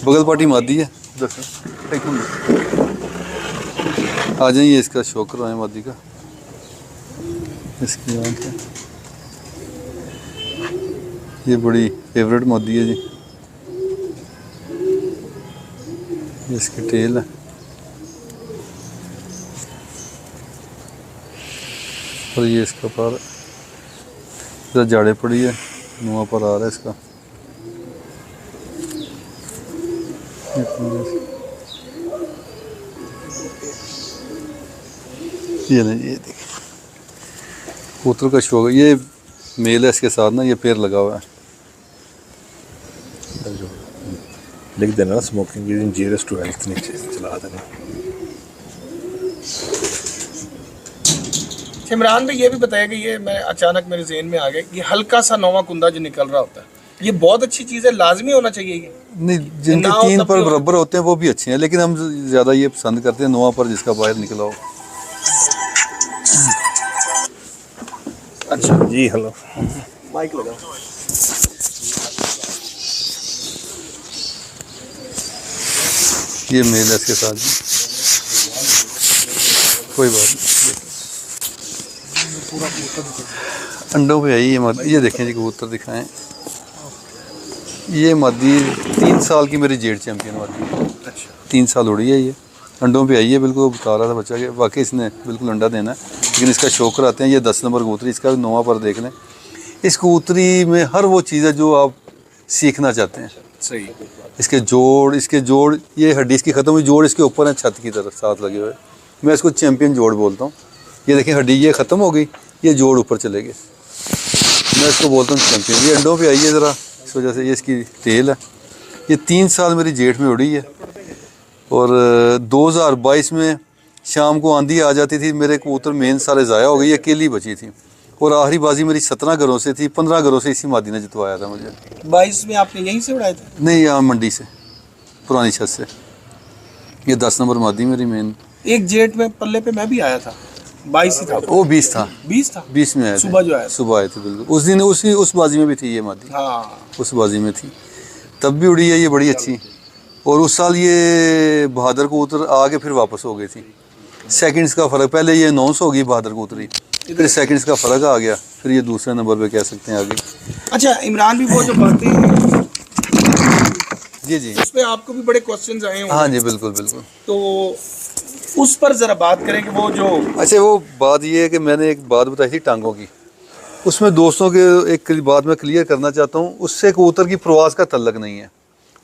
बगल पार्टी मादी है। आ जाइए, इसका शौक करवाएं मादी का। इसकी आँख है, ये बड़ी फेवरेट मादी है जी। इसकी टेल है और ये इसका पर इधर जाड़े पड़ी है, नुआ पर आ रहा है इसका। ये नहीं, ये देखिए कबूतर का शौक है। ये मेल है, इसके साथ ना ये पैर लगा हुआ है। लिख देना smoking is injurious to health, नीचे चला देना। इमरान भाई ये भी बताया कि ये मैं अचानक मेरे ज़हन में आ गया, ये हल्का सा नौवा कुंदा जो निकल रहा होता है, ये बहुत अच्छी चीज़ है, लाजमी होना चाहिए ये। नहीं, जिनके तीन पर बराबर होते हैं वो भी अच्छे हैं, लेकिन हम ज़्यादा ये पसंद करते हैं नौवा पर जिसका बाहर निकला हो। अच्छा जी, हेलो, माइक लगा। ये मेल है इसके साथ जी, कोई बात नहीं। अंडों पे आई ये मादी। ये देखें जी कबूतर दिखाएं। ये मादी 3 साल की मेरी जेड चैंपियन मादी है। अच्छा, 3 साल उड़ी है ये, अंडों पे आई है। बिल्कुल बता रहा था बच्चा कि वाकई इसने बिल्कुल अंडा देना है, लेकिन इसका शौक कराते हैं। ये 10 नंबर कबूतरी, इसका भी नौवा पर देख लें। इस कबूतरी में हर वो चीज़ है जो आप सीखना चाहते हैं। सही। इसके जोड़, ये हड्डी इसकी ख़त्म हुई, जोड़ इसके ऊपर है छत की तरफ साथ लगे हुए। मैं इसको चैंपियन जोड़ बोलता हूँ। ये देखिए हड्डी ये ख़त्म हो गई, ये जोड़ ऊपर चले गए, मैं इसको बोलता हूँ चैंपियन। ये अंडों पे आई है ज़रा, इस वजह से ये इसकी टेल है। ये 3 साल मेरी जेठ में उड़ी है और 2022 में शाम को आंधी आ जाती थी, मेरे कबूतर मेन सारे ज़ाया हो गए, ये अकेली बची थी। और आखिरी बाजी मेरी 17 घरों से थी, 15 घरों से इसी मादी ने जितवाया था मुझे। 22 में आपने यहीं से उड़ाए थे? नहीं, यहाँ मंडी से, पुरानी छत से। ये 10 नंबर मादी मेरी मेन। एक जेठ में पल्ले पे मैं भी आया था, 22 ही था वो 20 था। 20 था, 20 में आया सुबह जो आया, सुबह आए थे बिल्कुल। उस दिन उस बाजी में भी थी ये मादी। हाँ, उस बाजी में थी, तब भी उड़ी है ये बड़ी अच्छी। और उस साल ये बहादुर कबूतर आके फिर वापस हो गई थी। सेकंड्स का फ़र्क, पहले ये 900 होगी बहादुर कबूतरी, फिर सेकंड्स का फ़र्क आ गया, फिर ये दूसरे नंबर पे कह सकते हैं आगे। अच्छा इमरान भी, वो जो बातें हैं जी उस पर आपको भी बड़े क्वेश्चंस आए होंगे। हाँ जी, बिल्कुल बिल्कुल। तो उस पर ज़रा बात करें कि वो जो, अच्छा, वो बात ये है कि मैंने एक बात बताई थी टांगों की, उसमें दोस्तों के एक बात मैं क्लियर करना चाहता हूँ। उससे कबूतर की प्रवास का तल्लक नहीं है,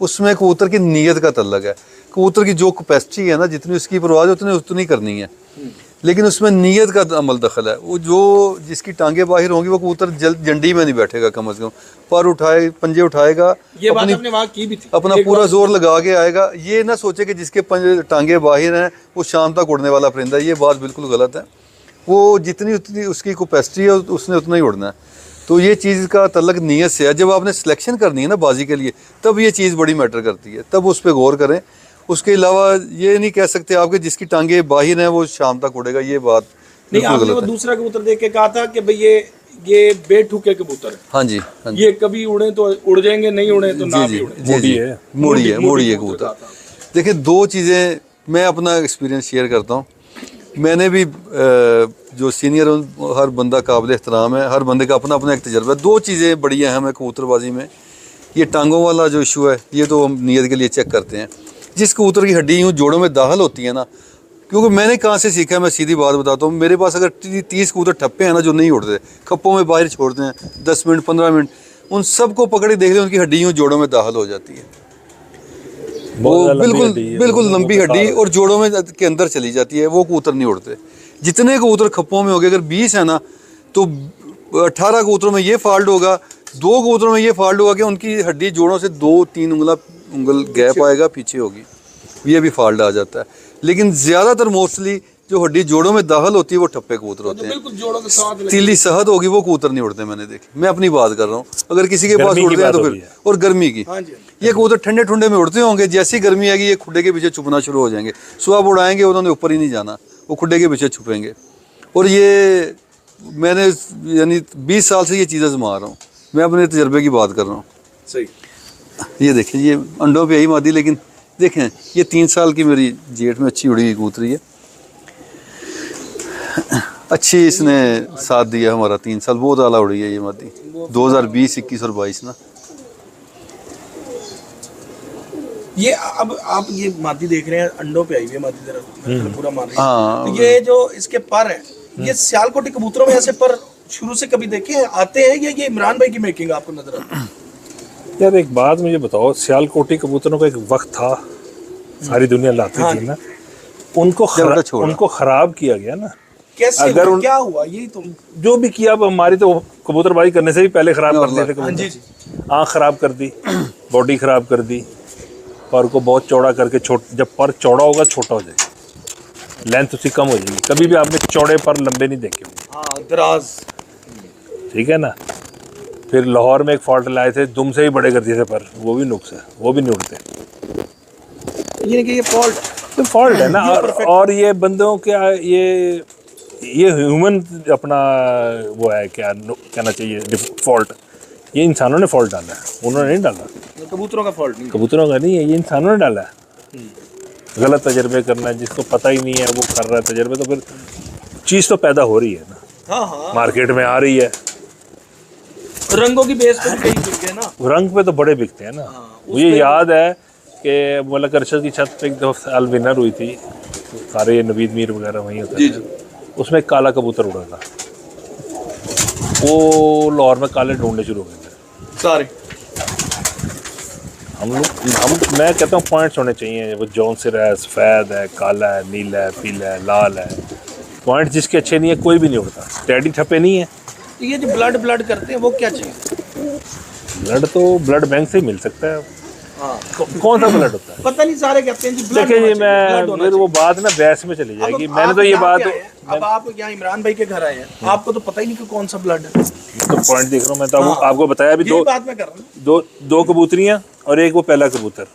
उसमें कबूतर की नीयत का तल्लक है। कबूतर की जो कैपेसिटी है ना, जितनी उसकी परवाज़ उतनी करनी है, लेकिन उसमें नीयत का अमल दखल है। वो जो जिसकी टांगे बाहर होंगी वो कबूतर जंडी में नहीं बैठेगा, कम अज़ कम पर उठाए, पंजे उठाएगा, ये बात आपने वहाँ की भी थी, अपना पूरा जोर लगा के आएगा। ये ना सोचे कि जिसके पंजे टांगे बाहर हैं वो शाम तक उड़ने वाला परिंदा है, ये बात बिल्कुल गलत है। वो जितनी उतनी उसकी कैपेसिटी है उसने उतना ही उड़ना है। तो ये चीज़ का तल्लक नीयत से है। जब आपने सिलेक्शन करनी है ना बाजी के लिए, तब ये चीज़ बड़ी मैटर करती है, तब उस पर गौर करें। उसके अलावा ये नहीं कह सकते आप कि जिसकी टांगे बाहर हैं वो शाम तक उड़ेगा, ये बात नहीं। आपने वो दूसरा कबूतर देख के कहा था कि भाई ये बेठुके कबूतर है। हाँ जी, हाँ जी। ये कभी उड़े तो उड़ जाएंगे, नहीं उड़े तो ना भी उड़े। मोड़ी है कबूतर। देखिए, 2 चीज़ें मैं अपना एक्सपीरियंस शेयर करता हूँ। मैंने भी जो सीनियर, हर बंदा काबिल एहतराम है, हर बंदे का अपना अपना एक तजर्बा है। 2 चीज़ें बड़ी अहम है कबूतरबाजी में। ये टांगों वाला जो इशू है, ये तो हम नीयत के लिए चेक करते हैं। जिस कबूतर की हड्डी यूँ जोड़ों में दाखिल होती है ना, क्योंकि मैंने कहाँ से सीखा है, मैं सीधी बात बताता हूँ। मेरे पास अगर 30 कबूतर ठप्पे हैं ना जो नहीं उड़ते, खप्पों में बाहर छोड़ते हैं 10 मिनट 15 मिनट, उन सबको पकड़े देख लें, उनकी हड्डी यूँ जोड़ों में दाखिल हो जाती है। वो बिल्कुल लंबी हड्डी और जोड़ों में के अंदर चली जाती है, वो कबूतर नहीं उड़ते। जितने कबूतर खप्पों में हो गए, अगर 20 है ना, तो 18 कबूतरों में ये फॉल्ट होगा, 2 कबूतरों में ये फॉल्ट होगा कि उनकी हड्डी जोड़ों से 2-3 उंगल गैप आएगा, पीछे होगी, ये भी फॉल्ट आ जाता है। लेकिन ज़्यादातर मोस्टली जो हड्डी जोड़ों में दाखिल होती है वो ठप्पे कबूतर होते हैं। बिल्कुल जोड़ों के साथ तीली सहद होगी, वो कबूतर नहीं उड़ते, मैंने देखी। मैं अपनी बात कर रहा हूँ, अगर किसी के पास उड़ते हैं तो फिर। और गर्मी की, ये कबूतर ठंडे ठंडे में उड़ते होंगे, जैसी गर्मी आएगी ये खुड्डे के पीछे छुपना शुरू हो जाएंगे। सुबह उड़ाएंगे, उन्होंने ऊपर ही नहीं जाना, वो खुड्डे के पीछे छुपेंगे। और ये मैंने यानी 20 साल से ये चीज़ें आजमा रहा हूँ, मैं अपने तजर्बे की बात कर रहा हूँ। सही। ये देखें, ये अंडों पे आई मादी, लेकिन देखें ये 3 साल की मेरी जेठ में अच्छी उड़ी हुई कबूतरी है। अच्छी इसने साथ दिया हमारा 3 साल, बहुत आला उड़ी है ये मादी 2020, 21 और 22 ना। ये अब आप ये मादी देख रहे हैं, अंडों पे आई हुई है मादी, जरा पूरा मार रही है। हाँ। तो ये जो इसके पर है, ये सियालकोटी कबूतरों में ऐसे पर शुरू से कभी देखे हैं, आते हैं, या ये इमरान भाई की मेकिंग आपको नजर आती है? यार एक बात मुझे बताओ, सियालकोटी कबूतरों का एक वक्त था, सारी दुनिया लाती थी ना, उनको खराब किया गया ना। कैसे अगर हुआ? क्या हुआ? यही तो जो भी किया, अब हमारी तो कबूतरबाजी करने से भी पहले खराब कर दिए थे हाँ जी। कबूतर। आँख खराब कर दी, बॉडी खराब कर दी, पर को बहुत चौड़ा करके जब पर चौड़ा होगा छोटा हो जाएगा, लेंथ उसकी कम हो जाएगी। कभी भी आपने चौड़े पर लंबे नहीं देखे होंगे। हाँ, दराज। ठीक है ना। फिर लाहौर में एक फॉल्ट लाए थे, दुम से ही बड़े कर दिए थे पर, वो भी नुक्स है, वो भी नहीं उड़ते। ये कि ये फॉल्ट तो फॉल्ट है ना। और ये बंदों क्या, ये ह्यूमन अपना वो है, क्या कहना चाहिए, फॉल्ट। ये इंसानों ने फॉल्ट डाला है, उन्होंने नहीं डाला। कबूतरों का फॉल्ट नहीं, कबूतरों का नहीं है, ये इंसानों ने डाला है। गलत तजर्बे करना है, जिसको पता ही नहीं है वो कर रहा है तजर्बे, तो फिर चीज़ तो पैदा हो रही है ना। हाँ हाँ, मार्केट में आ रही है। रंगों की बेस पे कहीं बिक गए ना, रंग पे तो बड़े बिकते हैं ना। मुझे याद है कि मलक अरशद की छत पे एक दो साल विनर हुई थी, सारे ये नवीद मीर वगैरह वहीं होते हैं, उसमें एक काला कबूतर उड़ा था। वो लाहौर में काले ढूंढने शुरू हो गए थे सारे। मैं कहता हूँ पॉइंट्स होने चाहिए। वो जौन सिर है, सफ़ेद है, काला है, नीला है, पीला है, लाल है, पॉइंट जिसके अच्छे नहीं है कोई भी नहीं उड़ता। टैडी ठप्पे नहीं है। तो ये जो ब्लड करते हैं वो क्या चाहिए? ब्लड तो ब्लड बैंक से ही मिल सकता है। हाँ। कौन सा ब्लड होता है? पता नहीं, सारे कहते हैं जी ब्लड। देखिए जी, मैं फिर वो बात ना बहस में चली जाएगी। मैंने तो ये बात, अब आप यहाँ इमरान भाई के घर आए हैं, आपको तो पता ही नहीं कि कौन सा ब्लड है। तो पॉइंट देख रहा हूँ मैं, तो आपको बताया भी, यही बात मैं कर रहा हूँ। दो कबूतरियाँ और एक वो पहला कबूतर,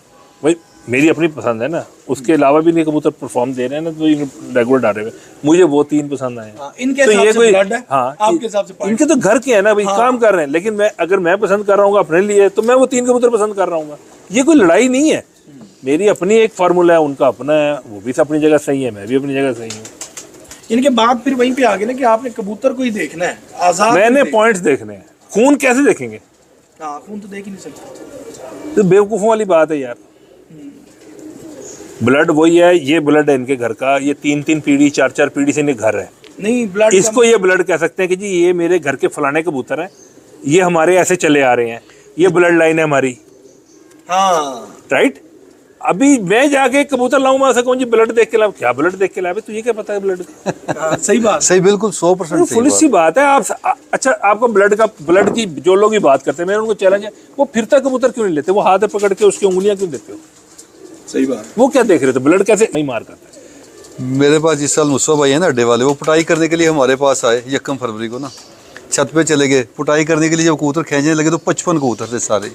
भाई मेरी अपनी पसंद है ना। उसके अलावा भी नहीं कबूतर परफॉर्म दे रहे हैं ना, तो रेगुलर डाल रहे हैं, मुझे वो 3 पसंद आए। इनके तो हिसाब ये से कोई, ब्लड है, हाँ, आपके हिसाब से इनके तो घर के है ना भाई, काम कर रहे हैं। लेकिन अगर मैं पसंद कर रहा हूँ अपने लिए, तो मैं वो 3 कबूतर पसंद कर रहा हूँ। ये कोई लड़ाई नहीं है, मेरी अपनी एक फार्मूला है, उनका अपना है, वो भी अपनी जगह सही है, मैं भी अपनी जगह सही हूँ। इनके बाद फिर वहीं पे आ गए ना कि आपने कबूतर को ही देखना है, आजाद। मैंने पॉइंट्स देखने हैं, खून कैसे देखेंगे? हाँ, खून तो देख ही नहीं सकते। तो बेवकूफ़ों वाली बात है यार। ब्लड वही है, ये ब्लड है इनके घर का, ये 3-3 पीढ़ी 4-4 पीढ़ी से इनके घर है। नहीं, ब्लड इसको ये ब्लड कह सकते हैं कि जी ये मेरे घर के फलाने कबूतर हैं, ये हमारे ऐसे चले आ रहे हैं, ये ब्लड लाइन है हमारी। हाँ, राइट। अभी मैं जाके कबूतर लाऊं, मैं सकूं जी ब्लड देख के ला, क्या ब्लड देख के ला? तुझे क्या पता है ब्लड का? सही बात, सही, बिल्कुल 100% सही फुल सी बात है। आप अच्छा, आपको ब्लड की जो लोग भी बात करते हैं, मैं उनको चैलेंज है, वो फिरता कबूतर क्यों नहीं लेते? वो हाथ पकड़ के उसकी उंगलियां क्यों देते हो? सही बात। वो क्या देख रहे थे? ब्लड कैसे नहीं मार करता है? मेरे पास इस साल मुस्तफा भाई है ना अड्डे वाले, वो पुटाई करने के लिए हमारे पास आए 1 फरवरी को ना, छत पे चले गए पुटाई करने के लिए। जब कबूतर खींचने लगे तो 55 कबूतर थे सारे।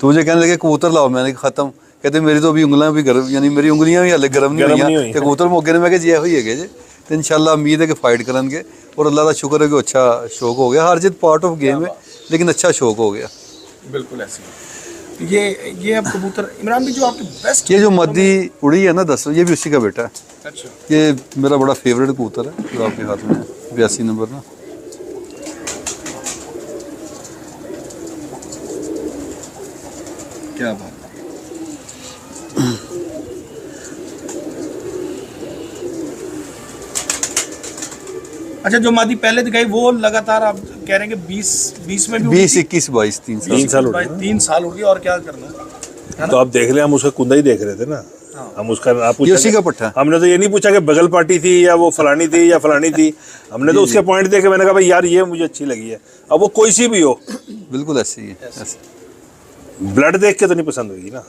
तो मुझे कहने लगे कबूतर लाओ, मैंने खत्म। कहते मेरी तो अभी उंगलियां भी गर्म, यानी मेरी उंगलियां भी हाले गर्म नहीं हुई। कबूतर मौके ने मैं जे हुई है जी। तो इंशाल्लाह उम्मीद है कि फाइट करेंगे, और अल्लाह का शुक्र है कि अच्छा शौक हो गया। हार जीत पार्ट ऑफ गेम है, लेकिन अच्छा शौक हो गया। बिल्कुल ऐसे। ये अब कबूतर इमरान भी जो आपके बेस्ट, ये जो मद्दी उड़ी है ना 10, ये भी उसी का बेटा है। अच्छा, ये मेरा बड़ा फेवरेट कबूतर है जो आपके हाथ में है, 82 नंबर ना। क्या बात। अच्छा, जो मादी पहले दिखाई वो लगातार आप कह रहे हैं कि 20 में भी 20, 21, 22 3 साल 3 साल हो गई, और क्या करना? तो आप देख रहे हैं, हम उसका कुंदा ही देख रहे थे ना। हम उसका आप ये उसी का पट्टा। हमने तो ये नहीं पूछा कि बगल पार्टी थी या वो फलानी थी या फलानी थी। हमने तो उसके पॉइंट देखे, मैंने कहा भाई यार ये मुझे अच्छी लगी है। अब वो कोई सी भी हो, बिल्कुल ऐसी है, ब्लड देख के तो नहीं पसंद होगी ना।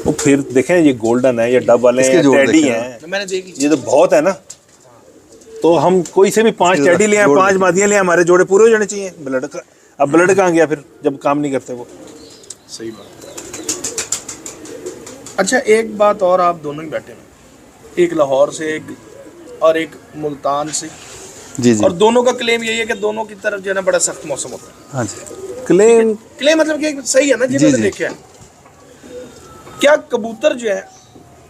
वो फिर देखें, ये गोल्डन है, ये डब वाले हैं, टेडी हैं, मैंने देखी, ये तो बहुत है ना। तो हम कोई से भी 5 टेडी ले आए, 5 मादियां ले आए, हमारे जोड़े पूरे हो जाने चाहिए। ब्लड का, अब ब्लड कहाँ गया फिर जब काम नहीं करते वो? सही बात। अच्छा, एक बात और, आप दोनों ही बैठे हैं, एक लाहौर से और एक मुल्तान से, जी जी, और दोनों का क्लेम यही है कि दोनों की तरफ जो है ना बड़ा सख्त मौसम होता है। हाँ जी, क्लेम क्ले मतलब कि सही है ना जी, जिन्होंने जी। देखा है। क्या कबूतर जो है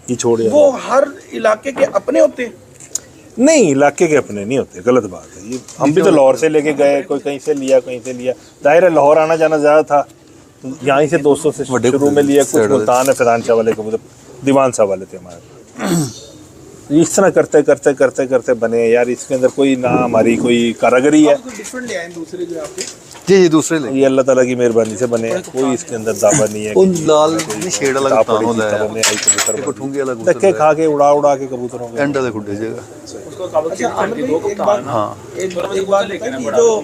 ये छोड़िए, वो हर इलाके के अपने होते हैं? नहीं इलाके के अपने नहीं होते, गलत बात है ये। हम भी तो लाहौर से लेके गए, कोई कहीं से लिया कहीं से लिया, जाहिर है लाहौर आना जाना ज़्यादा था, तो यहाँ से 200 से बड़े शुरू में लिया, कुछ साइड वाले। मुल्तान है, फिरान शाह वाले कबूतर, दीवान साहब वाले थे हमारे। इस तरह करते करते करते करते बने यार, इसके अंदर कोई ना हमारी कोई कारागरी है, डिफरेंट ले आए दूसरे जो आपके। जी जी दूसरे ले ये अल्लाह ताला की मेहरबानी से बने हैं, कोई इसके अंदर दावा नहीं है। ਉਹ ਲਾਲ ਨਹੀਂ ਸ਼ੇਡ ਵਾਲਾ ਕਪਤਾਨ ਹੁੰਦਾ ਹੈ हमने आई कबूतर ਇੱਕ ਠੁੰਗੇ ਵਾਲਾ धक्के ਕਬੂਤਰ खा के उड़ा उड़ा के कबूतरों को ਐਂਡ ਵਾਲੇ ਖੁੱਡੇ ਜਗਾ अच्छा, आमिर भाई, एक बात हाँ एक बात बताइए, ये जो